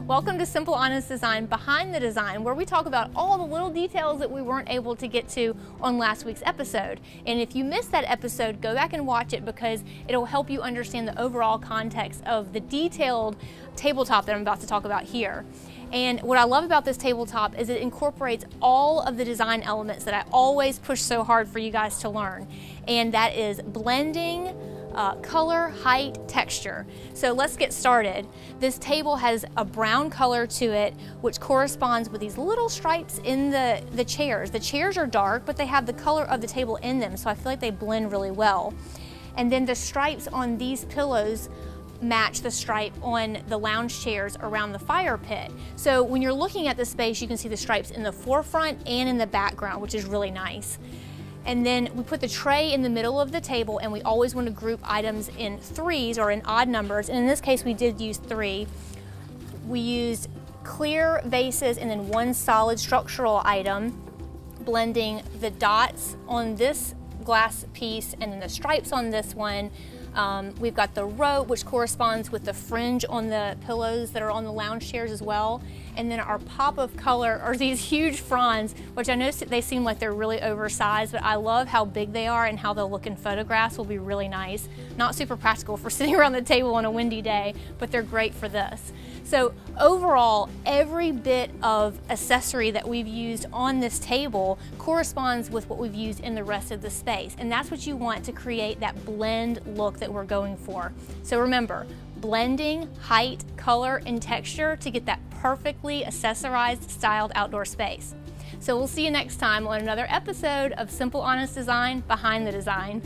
Welcome to Simple Honest Design Behind the Design, where we talk about all the little details that we weren't able to get to on last week's episode. And if you missed that episode, go back and watch it because it'll help you understand the overall context of the detailed tabletop that I'm about to talk about here. And what I love about this tabletop is it incorporates all of the design elements that I always push so hard for you guys to learn. And that is blending, color, height, texture. So let's get started. This table has a brown color to it, which corresponds with these little stripes in the chairs. The chairs are dark, but they have the color of the table in them, so I feel like they blend really well. And then the stripes on these pillows match the stripe on the lounge chairs around the fire pit. So when you're looking at the space, you can see the stripes in the forefront and in the background, which is really nice. And then we put the tray in the middle of the table, and we always want to group items in threes or in odd numbers. And in this case, we did use 3. We used clear vases and then one solid structural item, blending the dots on this glass piece and then the stripes on this one. We've got the rope, which corresponds with the fringe on the pillows that are on the lounge chairs as well. And then our pop of color are these huge fronds, which I know they seem like they're really oversized, but I love how big they are and how they'll look in photographs will be really nice. Not super practical for sitting around the table on a windy day, but they're great for this. So overall, every bit of accessory that we've used on this table corresponds with what we've used in the rest of the space. And that's what you want to create that blend look that we're going for. So remember, blending height, color, and texture to get that perfectly accessorized, styled outdoor space. So we'll see you next time on another episode of Simple Honest Design Behind the Design.